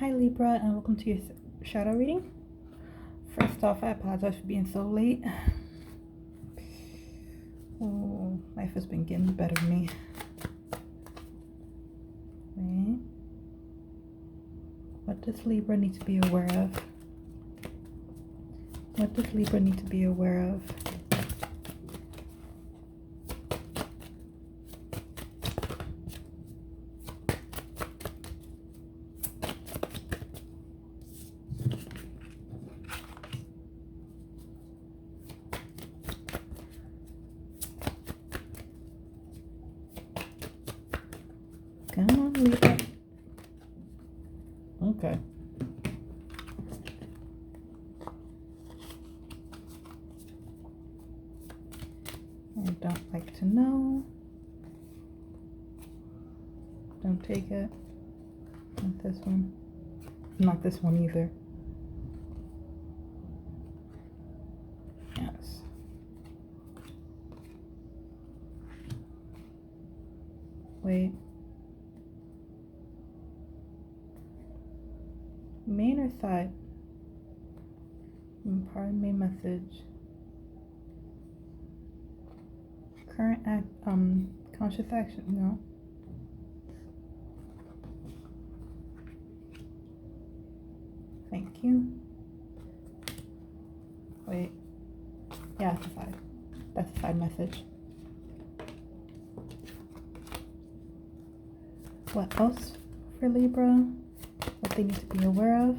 Hi Libra, and welcome to your shadow reading. First off, I apologize for being so late. Oh, life has been getting the better of me. Wait. What does Libra need to be aware of? What does Libra need to be aware of? Come on, Libra. Okay. I don't like to know. Don't take it. Not this one. Not this one either. Yes. Wait. Main or side? Pardon me, message. Current act, conscious action, no. Thank you. Wait. Yeah, it's a side. That's a side message. What else for Libra? What they need to be aware of?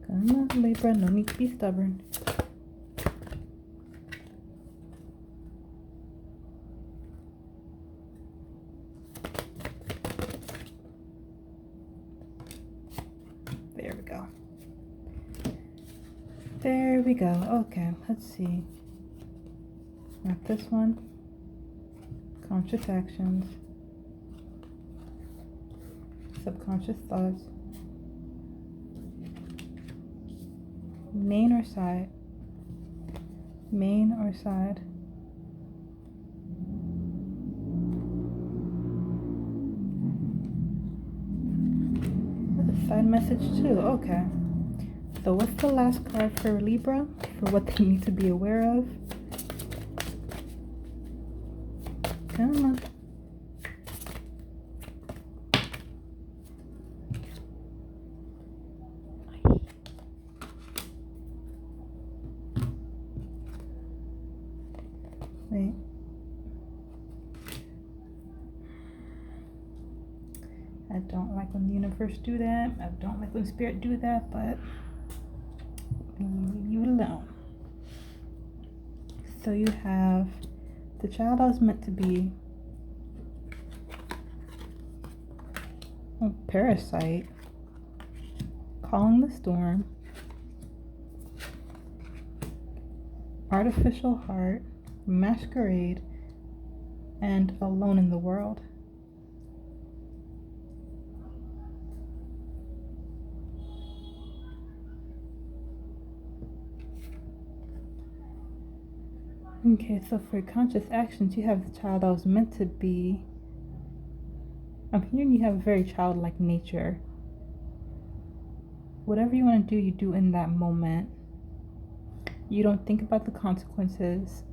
Come on, Libra, no need to be stubborn. There we go. There we go. Okay, let's see. Not this one. Conscious actions. Subconscious thoughts. Main or side? Main or side? That's a side message too. Okay. So what's the last card for Libra? For what they need to be aware of? Come on. Wait. I don't like when the universe do that. I don't like when spirit do that, but leave you alone. So you have the child I was meant to be. Oh, parasite. Calling the storm. Artificial heart. Masquerade. And alone in the world. Okay, so for conscious actions, you have the child I was meant to be. I'm hearing you have a very childlike nature. Whatever you want to do, you do in that moment. You don't think about the consequences.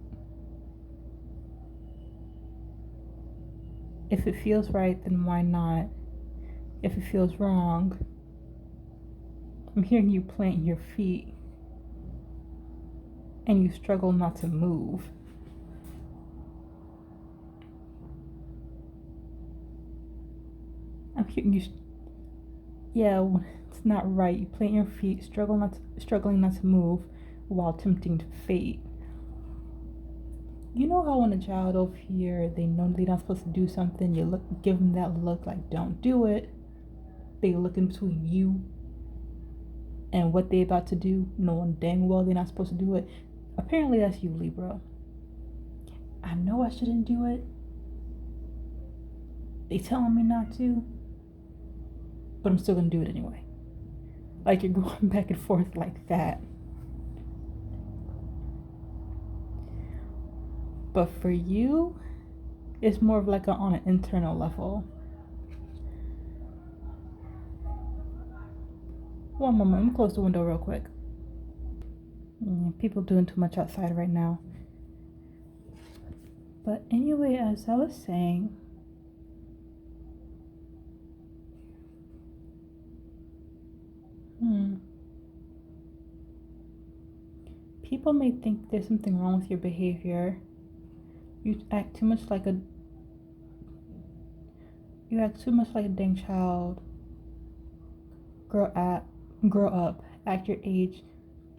If it feels right, then why not? If it feels wrong, I'm hearing you plant your feet. And you struggle not to move. I'm hearing you. Yeah, when it's not right. You plant your feet, struggling not to move, while tempting fate. You know how when a child over here, they know they're not supposed to do something, you give them that look like don't do it. They look in between you and what they about to do, knowing dang well they're not supposed to do it. Apparently that's you, Libra. I know I shouldn't do it. They telling me not to, but I'm still gonna do it anyway. Like you're going back and forth like that. But for you, it's more of like on an internal level. One moment, let me close the window real quick. People doing too much outside right now. But anyway, as I was saying, people may think there's something wrong with your behavior. You act too much like a dang child. Grow up, act your age.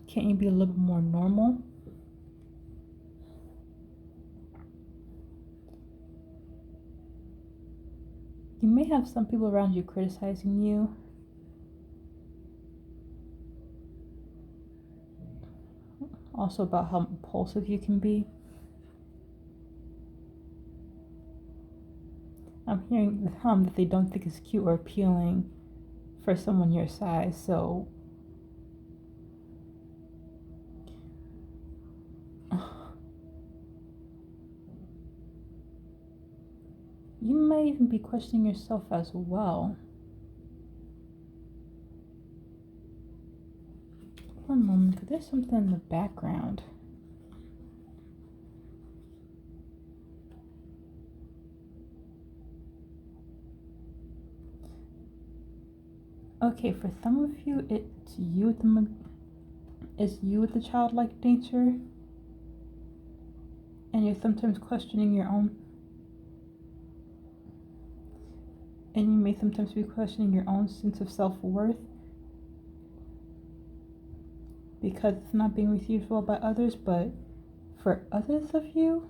Can't you be a little bit more normal? You may have some people around you criticizing you. Also about how impulsive you can be. I'm hearing that they don't think it's cute or appealing for someone your size, so you might even be questioning yourself as well. One moment, because there's something in the background. Okay, for some of you, it's you with the childlike nature, and you're sometimes questioning your own. And you may sometimes be questioning your own sense of self-worth because it's not being received well by others. But for others of you,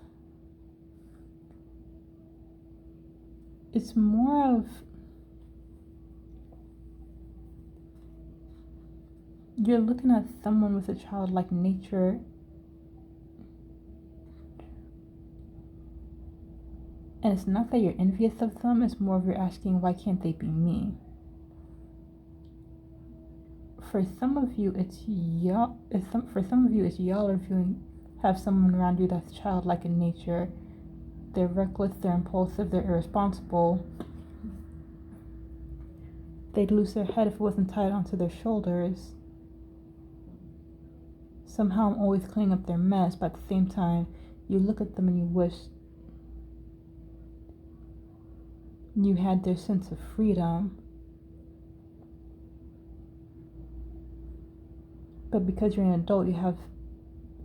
it's more of you're looking at someone with a childlike nature and it's not that you're envious of them, it's more of you're asking, why can't they be me? For some of you, it's y'all have someone around you that's childlike in nature. They're reckless, they're impulsive, they're irresponsible. They'd lose their head if it wasn't tied onto their shoulders. Somehow I'm always cleaning up their mess, but at the same time, you look at them and you wish you had their sense of freedom. But because you're an adult, you have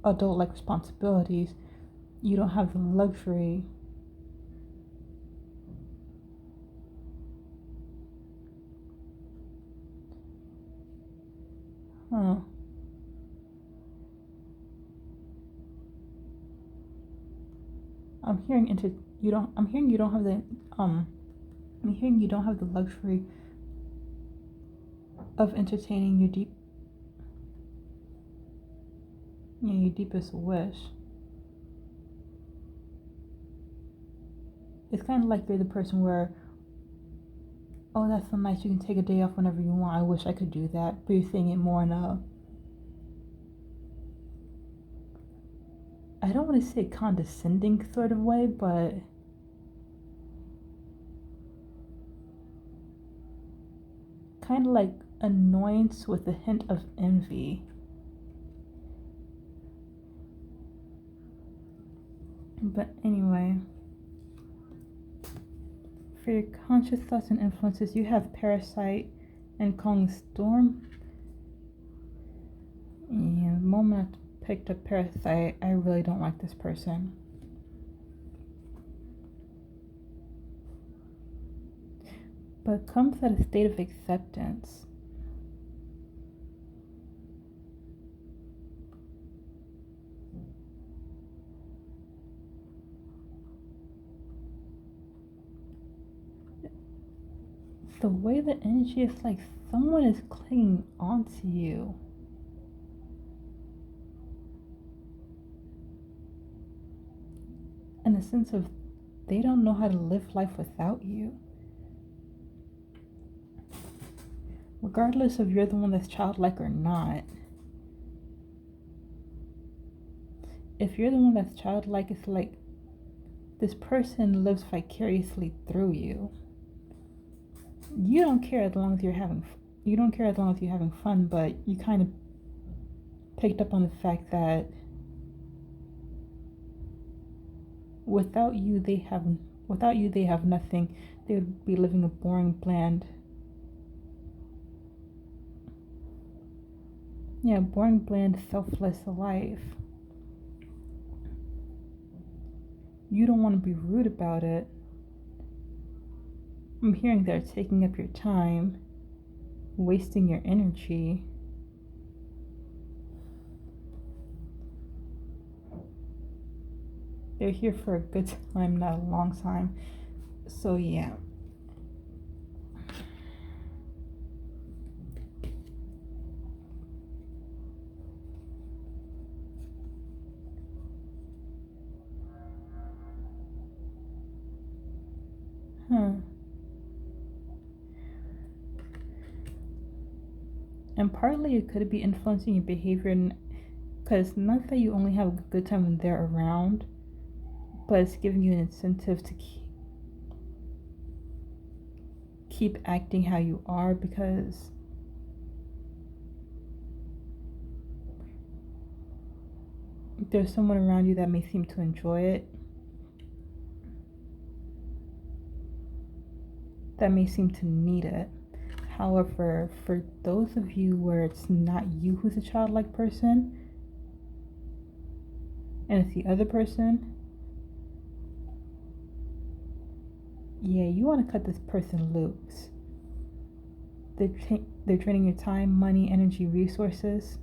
adult-like responsibilities. You don't have the luxury I'm hearing you don't have the luxury of entertaining your deepest wish. It's kind of like you're the person where, oh, that's so nice, you can take a day off whenever you want. I wish I could do that. But you're saying it more in a, I don't want to say condescending sort of way, but kind of like annoyance with a hint of envy. But anyway, for your conscious thoughts and influences, you have Parasite and Kong Storm. And the moment I picked up Parasite, I really don't like this person. But it comes at a state of acceptance. The way the energy is like someone is clinging onto you. In a sense of they don't know how to live life without you. Regardless if you're the one that's childlike or not. If you're the one that's childlike, it's like this person lives vicariously through you. You don't care as long as you're having fun, but you kind of picked up on the fact that without you they have nothing. They would be living a boring, bland selfless life. You don't want to be rude about it. I'm hearing they're taking up your time, wasting your energy. They're here for a good time, not a long time. So yeah. And partly it could be influencing your behavior, because not that you only have a good time when they're around, but it's giving you an incentive to keep acting how you are, because there's someone around you that may seem to enjoy it, that may seem to need it. However, for those of you where it's not you who's a childlike person, and it's the other person, yeah, you want to cut this person loose. They're draining your time, money, energy, resources.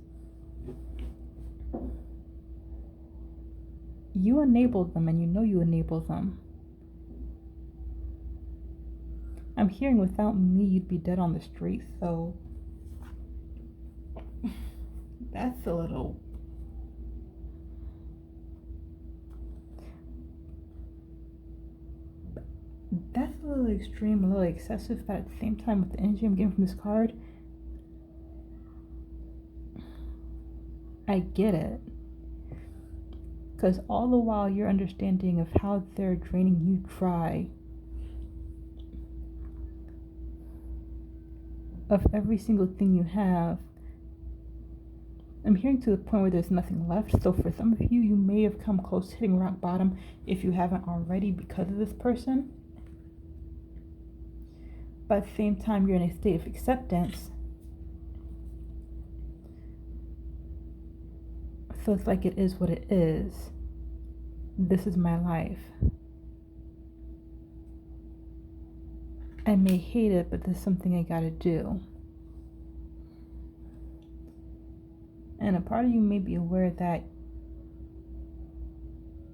You enabled them, and you know you enabled them. I'm hearing without me, you'd be dead on the street, so that's a little... That's a little extreme, a little excessive, but at the same time, with the energy I'm getting from this card, I get it. Because all the while you're understanding of how they're draining you dry of every single thing you have. I'm hearing to the point where there's nothing left. So for some of you, you may have come close to hitting rock bottom if you haven't already, because of this person. But at the same time, you're in a state of acceptance. So it's like it is what it is. This is my life. I may hate it, but this is something I gotta do. And a part of you may be aware that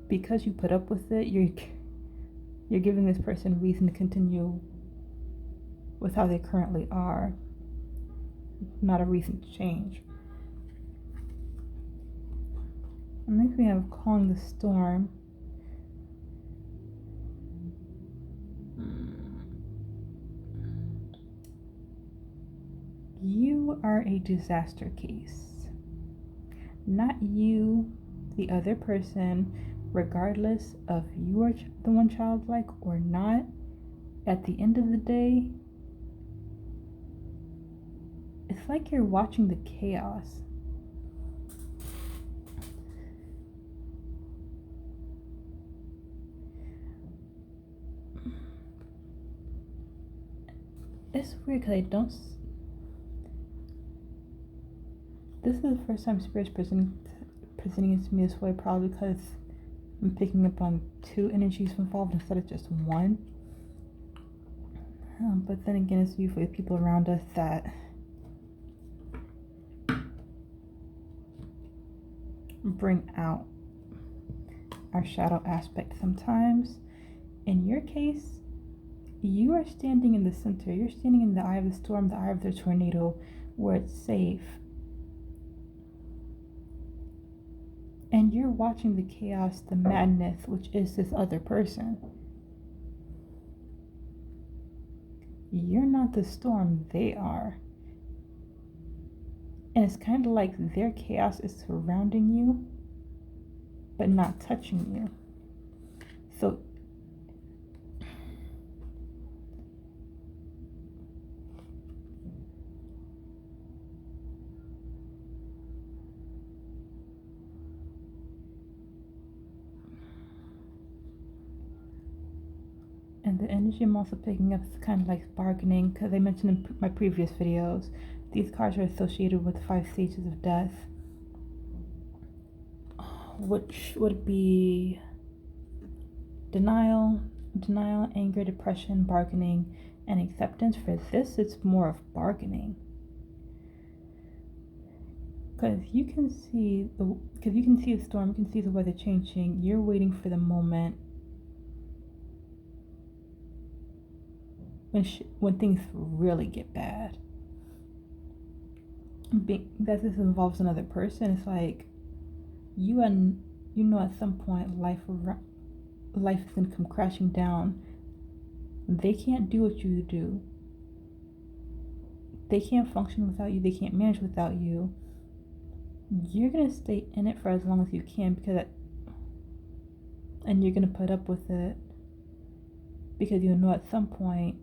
because you put up with it, you're giving this person reason to continue with how they currently are, not a reason to change. And next we have calling the storm. You are a disaster case. Not you, the other person, regardless of you are the one childlike or not. At the end of the day, it's like you're watching the chaos. It's weird because I don't... This is the first time Spirit's presenting it to me this way, probably because I'm picking up on two energies involved instead of just one. But then again, it's usually people around us that bring out our shadow aspect sometimes. In your case, you are standing in the center. You're standing in the eye of the storm, the eye of the tornado, where it's safe. And you're watching the chaos, the madness, which is this other person. You're not the storm, they are. And it's kind of like their chaos is surrounding you, but not touching you. So the energy I'm also picking up is kind of like bargaining, because I mentioned in my previous videos, these cards are associated with 5 stages of death, which would be denial, anger, depression, bargaining, and acceptance. For this, it's more of bargaining. Because you can see the storm, you can see the weather changing. You're waiting for the moment when things really get bad. That this involves another person. It's like you know at some point life is gonna come crashing down. They can't do what you do. They can't function without you. They can't manage without you. You're gonna stay in it for as long as you can, and you're gonna put up with it, because you know at some point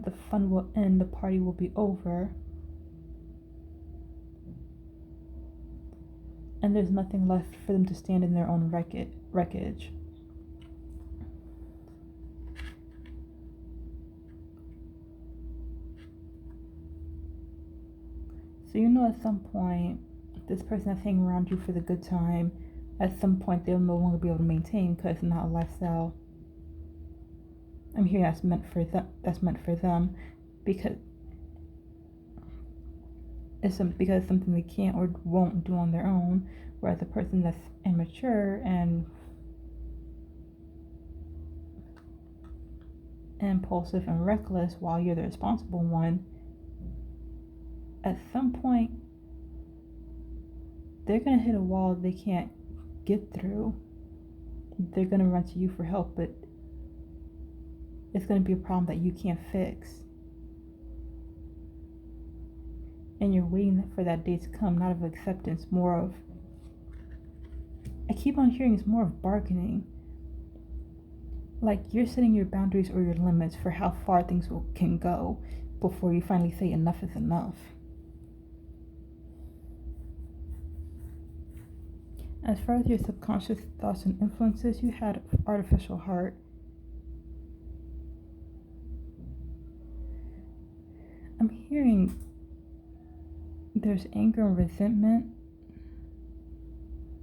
the fun will end, the party will be over, and there's nothing left for them to stand in their own wreckage. So you know at some point, this person that's hanging around you for the good time, at some point they'll no longer be able to maintain, because it's not a lifestyle. I'm hearing that's meant for them, because it's something they can't or won't do on their own. Whereas the person that's immature and impulsive and reckless, while you're the responsible one, at some point they're gonna hit a wall they can't get through. They're gonna run to you for help, but it's gonna be a problem that you can't fix. And you're waiting for that day to come, not of acceptance, more of, I keep on hearing it's more of bargaining. Like you're setting your boundaries or your limits for how far things can go before you finally say enough is enough. As far as your subconscious thoughts and influences, you had artificial heart. I'm hearing there's anger and resentment.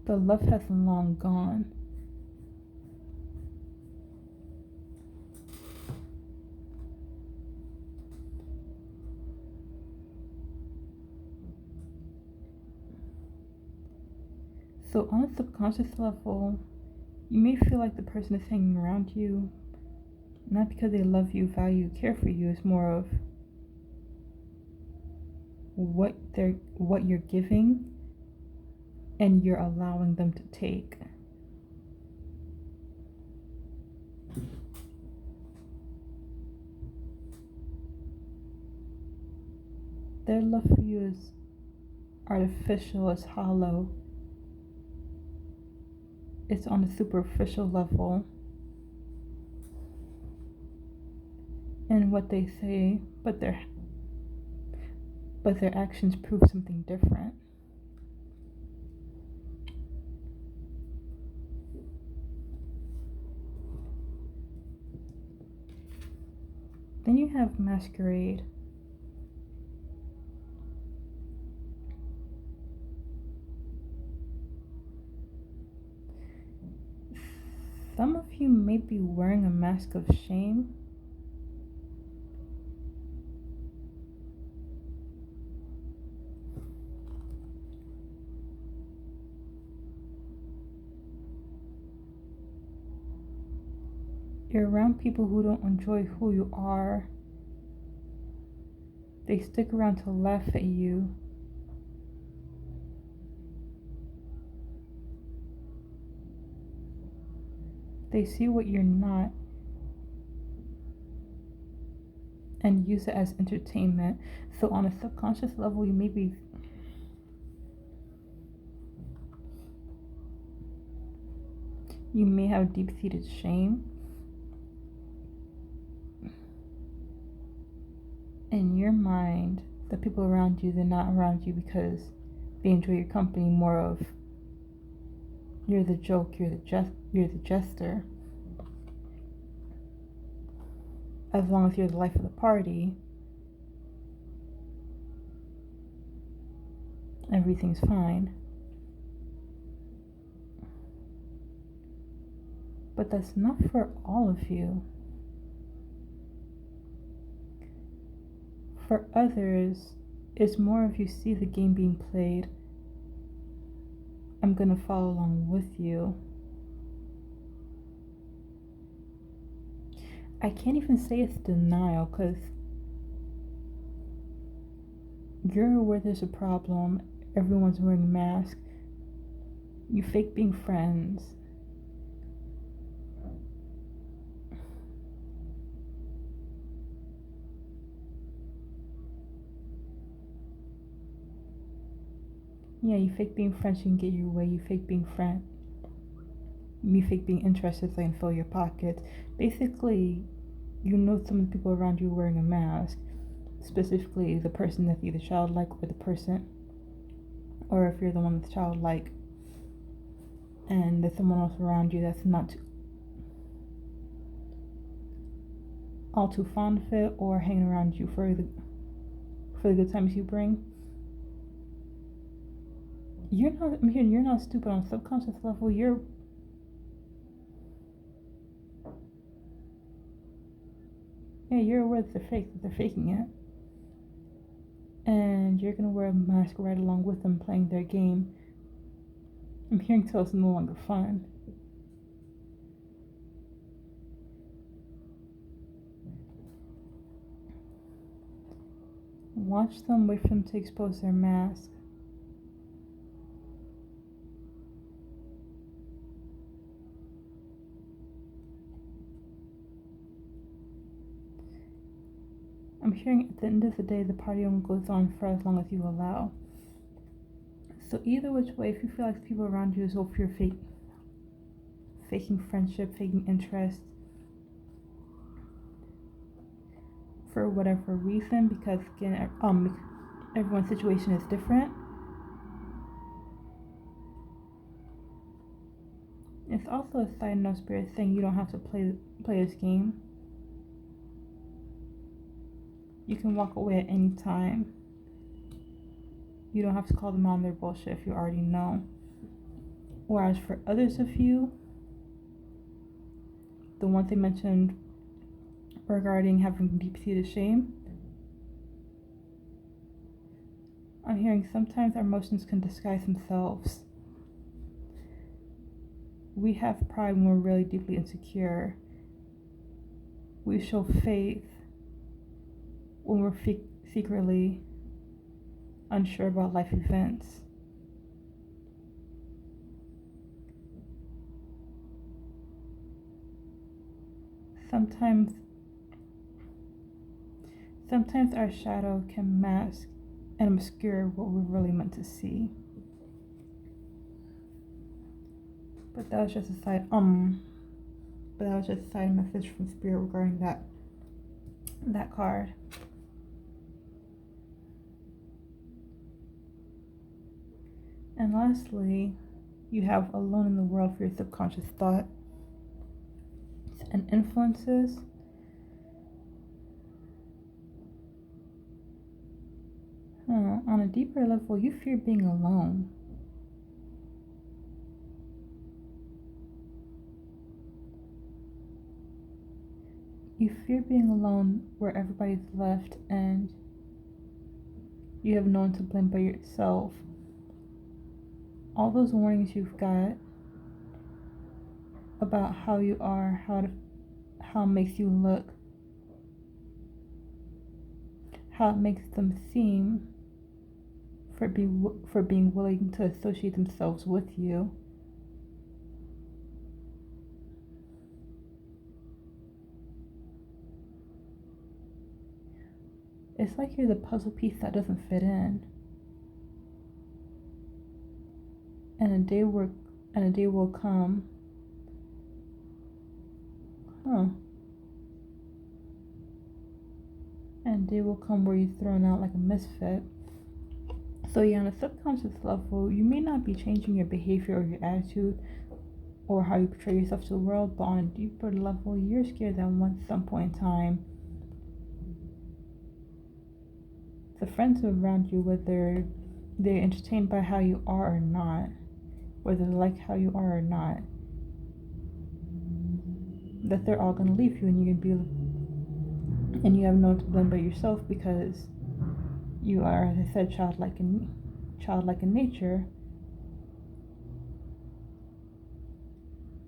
The love has long gone. So on a subconscious level, you may feel like the person is hanging around you, not because they love you, value, care for you. It's more of what you're giving and you're allowing them to take. Their love for you is artificial, it's hollow. It's on a superficial level. And what they say, but their actions prove something different. Then you have masquerade. Some of you may be wearing a mask of shame. You're around people who don't enjoy who you are. They stick around to laugh at you. They see what you're not and use it as entertainment. So on a subconscious level, you may have deep-seated shame. In your mind, the people around you, they're not around you because They enjoy your company more of you're the joke, you're the jester. As long as you're the life of the party, everything's fine. But that's not for all of you. For others, it's more if you see the game being played, I'm gonna follow along with you. I can't even say it's denial, because you're aware there's a problem. Everyone's wearing a mask. You fake being friends. Yeah, you fake being friends, you can get your way. You fake being you fake being interested so you can fill your pockets. Basically, you know some of the people around you wearing a mask. Specifically, the person that's either childlike or the person, or if you're the one that's childlike and there's someone else around you that's not all too fond of it or hanging around you for the good times you bring. You're not stupid on a subconscious level. You're aware that they're faking it. And you're gonna wear a mask right along with them playing their game. I'm hearing till it's no longer fun. Watch them, wait for them to expose their mask. I'm hearing at the end of the day, the party only goes on for as long as you allow. So either which way, if you feel like the people around you is over your faking friendship, faking interest, for whatever reason, because again, everyone's situation is different. It's also a side note, Spirit saying you don't have to play this game. You can walk away at any time. You don't have to call them on their bullshit if you already know. Whereas for others of you, the ones they mentioned regarding having deep-seated shame, I'm hearing sometimes our emotions can disguise themselves. We have pride when we're really deeply insecure. We show faith when we're secretly unsure about life events. Sometimes our shadow can mask and obscure what we're really meant to see. But that was just a side message from Spirit regarding that card. And lastly, you have alone in the world for your subconscious thought and influences. On a deeper level, you fear being alone. You fear being alone where everybody's left and you have no one to blame but yourself. All those warnings you've got about how you are, how it makes you look, how it makes them seem for being willing to associate themselves with you. It's like you're the puzzle piece that doesn't fit in. And a day will come. And a day will come where you're thrown out like a misfit. So yeah, on a subconscious level, you may not be changing your behavior or your attitude or how you portray yourself to the world, but on a deeper level, you're scared that at some point in time, the friends around you, whether they're entertained by how you are or not, whether they like how you are or not, that they're all gonna leave you, and you're gonna be, and you have no one to blame but yourself, because you are, as I said, childlike in nature,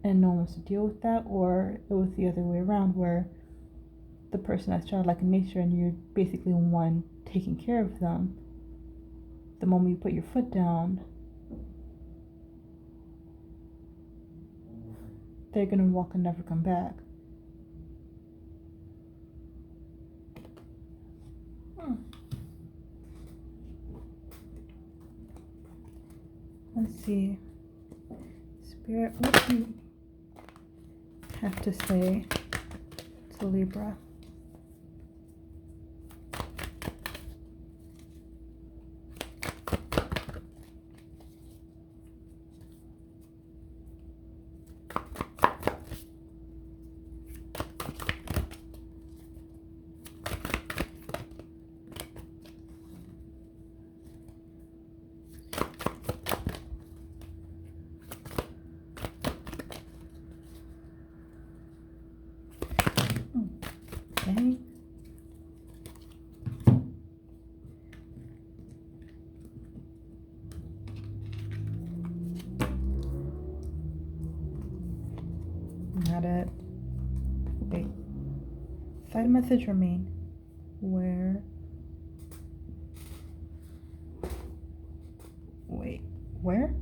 and no one wants to deal with that. Or it was the other way around, where the person that's childlike in nature and you're basically one taking care of them. The moment you put your foot down, they're gonna walk and never come back. Let's see. Spirit, what do you have to say to Libra? Okay. Not it. Wait. Side message remain. Where? Wait. Where?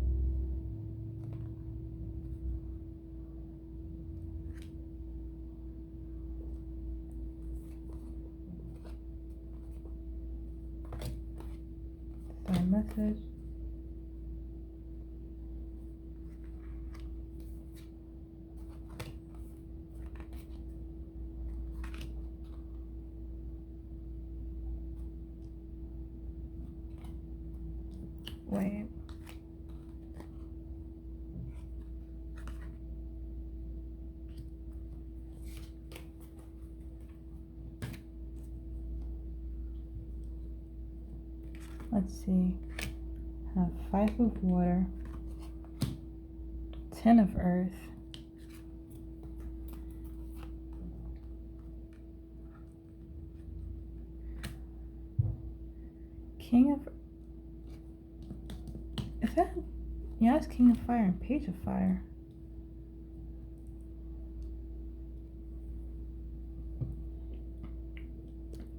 Side message. Wait. Let's see. Have 5 of water, 10 of earth, King of, is that, yeah, it's King of Fire and Page of Fire.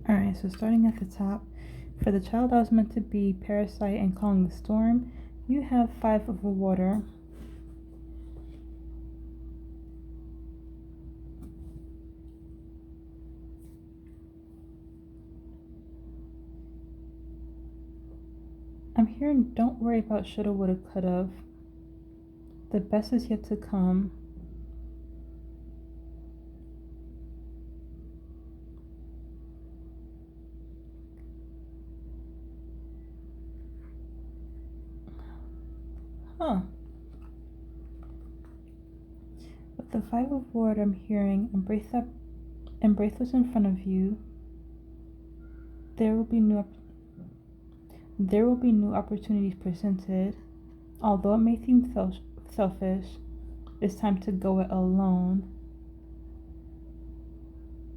Alright, so starting at the top, for the child that was meant to be parasite and calling the storm, you have 5 of water. I'm hearing don't worry about shoulda, woulda, coulda. The best is yet to come. With the 5 of water, I'm hearing embrace what's in front of you. There will be new opportunities presented. Although it may seem selfish, it's time to go it alone.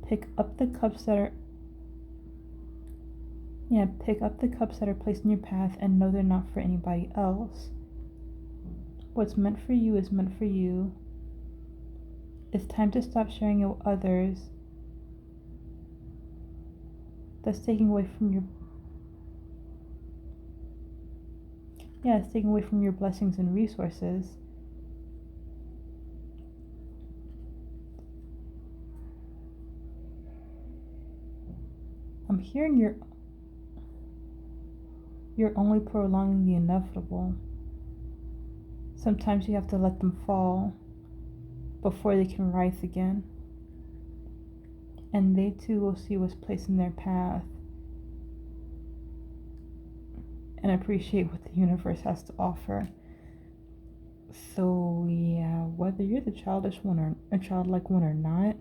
Pick up the cups that are placed in your path and know they're not for anybody else. What's meant for you is meant for you. It's time to stop sharing it with others. That's taking away from your it's taking away from your blessings and resources. I'm hearing you're only prolonging the inevitable. Sometimes you have to let them fall before they can rise again. And they too will see what's placed in their path and appreciate what the universe has to offer. So yeah, whether you're the childish one or a childlike one or not,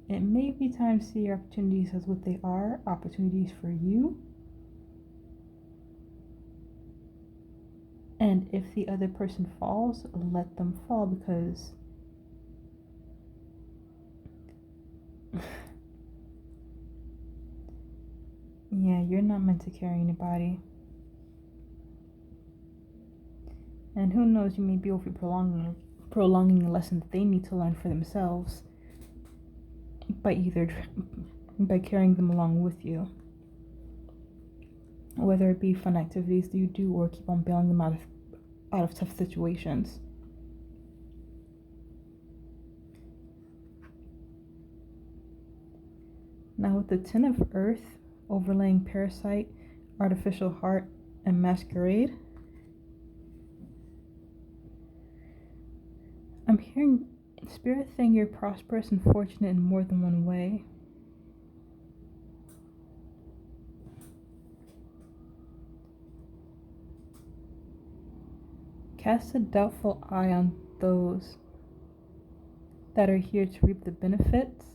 it may be time to see your opportunities as what they are, opportunities for you. And if the other person falls, let them fall, because yeah, you're not meant to carry anybody. And who knows, you may be over prolonging a lesson that they need to learn for themselves by carrying them along with you. Whether it be fun activities that you do or keep on bailing them out of tough situations. Now with the Ten of Earth overlaying Parasite, Artificial Heart, and Masquerade, I'm hearing Spirit saying you're prosperous and fortunate in more than one way. Cast a doubtful eye on those that are here to reap the benefits.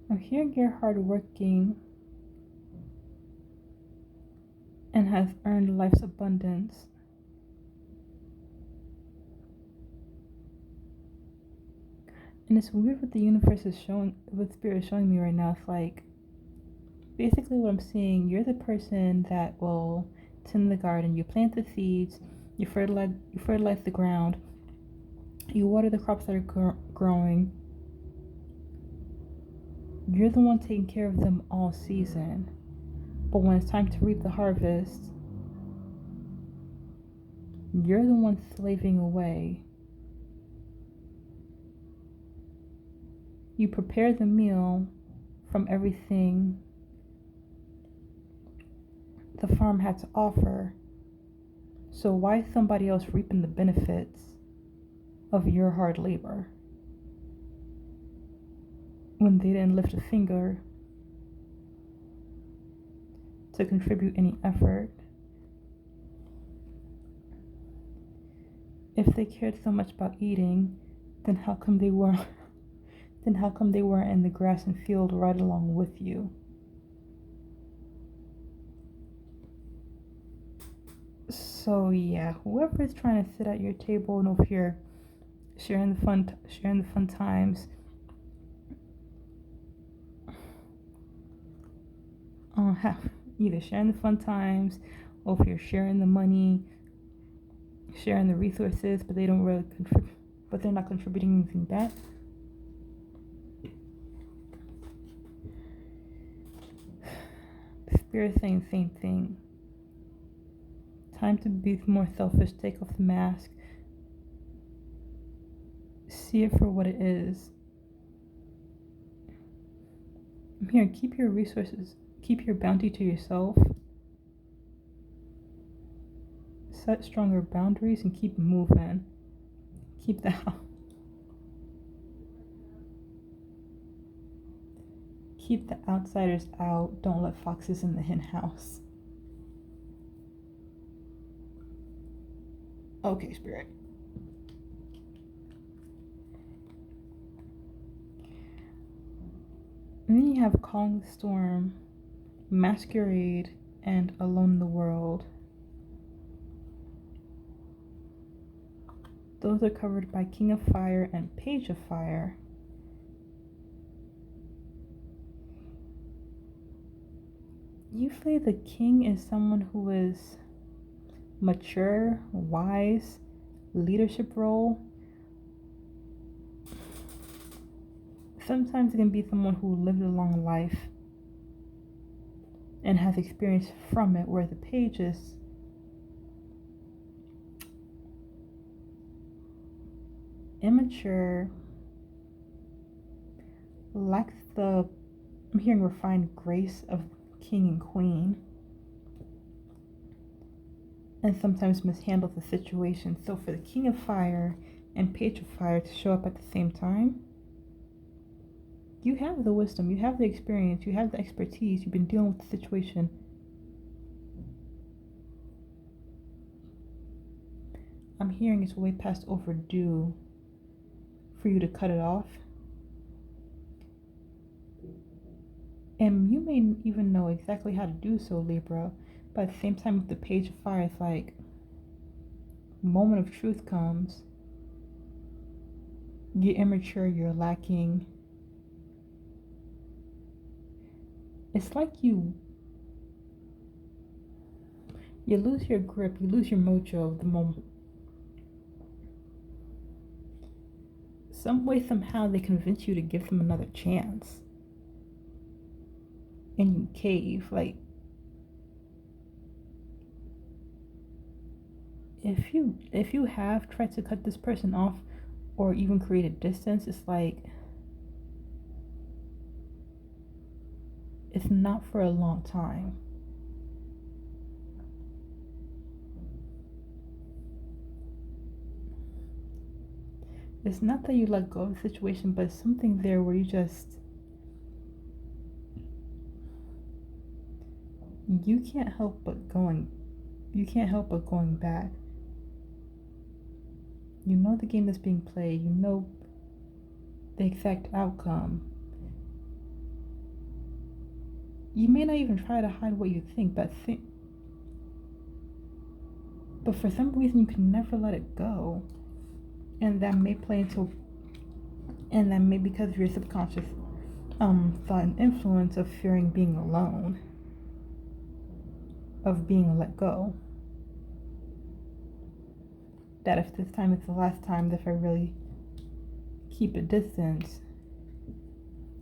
I'm hearing you're hardworking and has earned life's abundance. And it's weird what the universe is showing, what Spirit is showing me right now. It's like, basically what I'm seeing, you're the person that will tend the garden. You plant the seeds, you fertilize the ground, you water the crops that are growing. You're the one taking care of them all season. But when it's time to reap the harvest, you're the one slaving away. You prepare the meal from everything the farm had to offer. So why is somebody else reaping the benefits of your hard labor when they didn't lift a finger to contribute any effort? If they cared so much about eating, then how come they weren't in the grass and field right along with you? So yeah, whoever is trying to sit at your table and over here sharing the fun times, either sharing the fun times, or if you're sharing the money, sharing the resources, but they don't really contribute, but they're not contributing anything back. Spirit saying the same thing. Time to be more selfish, take off the mask, see it for what it is. I'm here, keep your resources, keep your bounty to yourself, set stronger boundaries, and keep moving. Keep the outsiders out. Don't let foxes in the hen house. Okay, Spirit. And then you have Calling the Storm, Masquerade, and Alone in the World. Those are covered by King of Fire and Page of Fire. Usually the king is someone who is mature, wise, leadership role. Sometimes it can be someone who lived a long life and has experience from it, where the page is immature, lacks the, I'm hearing refined grace of king and queen, and sometimes mishandles the situation. So for the king of fire and page of fire to show up at the same time, you have the wisdom, you have the experience, you have the expertise, you've been dealing with the situation. I'm hearing it's way past overdue for you to cut it off. And you may even know exactly how to do so, Libra. But at the same time, with the page of fire, it's like, moment of truth comes. You're immature, you're lacking. It's like you lose your grip, you lose your mojo of the moment. Some way, somehow, they convince you to give them another chance. And you cave. Like, if you have tried to cut this person off or even create a distance, it's like, it's not for a long time. It's not that you let go of the situation, but it's something there where you can't help but going back. You know the game that's being played, you know the exact outcome. You may not even try to hide what you think, but for some reason you can never let it go. And that may because of your subconscious thought and influence of fearing being alone, of being let go. That if this time is the last time, that if I really keep a distance,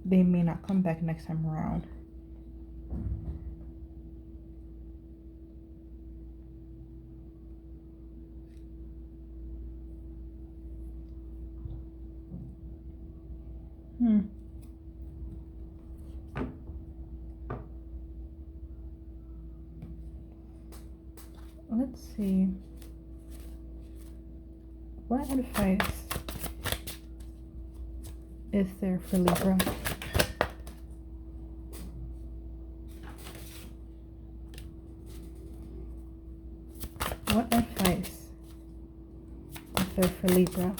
they may not come back next time around. Let's see. What advice is there for Libra? What advice is there for Libra?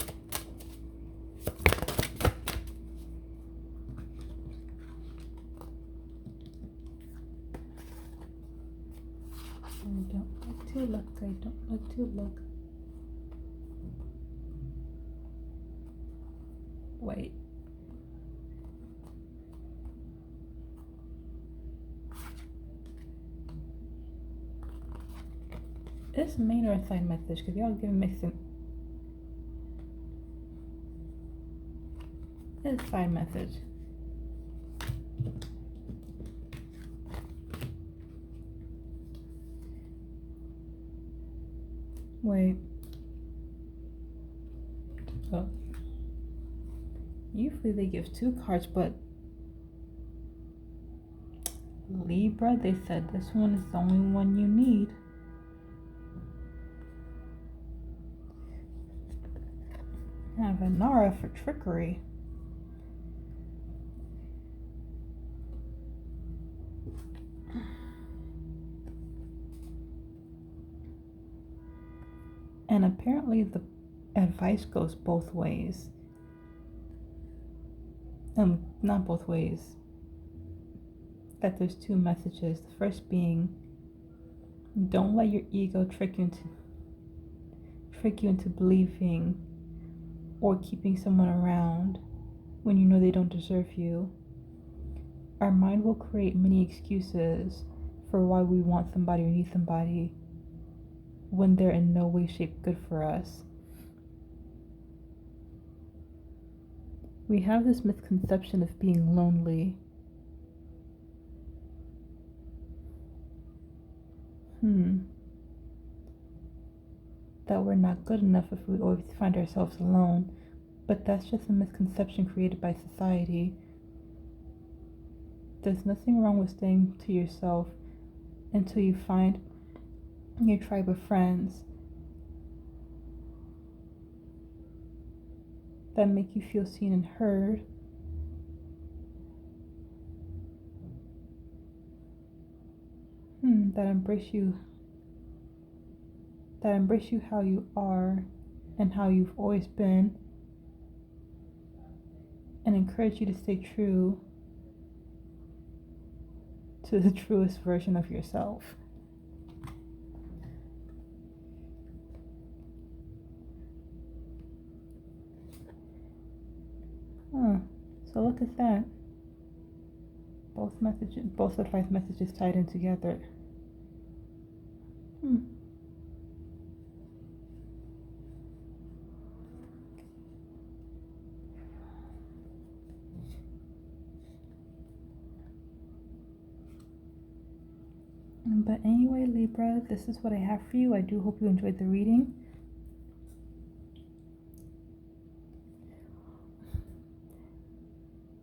I don't like to look. Wait. This main or side message, because y'all giving me some. This side message. Wait. Oh. Usually they give 2 cards, but Libra, they said this one is the only one you need. I have Anara for trickery. And apparently the advice goes both ways. Not both ways. That there's 2 messages. The first being, don't let your ego trick you into believing or keeping someone around when you know they don't deserve you. Our mind will create many excuses for why we want somebody or need somebody when they're in no way, shape good for us. We have this misconception of being lonely. That we're not good enough if we always find ourselves alone. But that's just a misconception created by society. there's nothing wrong with staying to yourself until you find your tribe of friends that make you feel seen and heard. That embrace you how you are and how you've always been, and encourage you to stay true to the truest version of yourself. So look at that. Both advice messages tied in together. But anyway, Libra, this is what I have for you. I do hope you enjoyed the reading.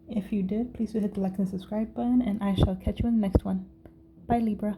If you did, please do hit the like and subscribe button, and I shall catch you in the next one. Bye, Libra.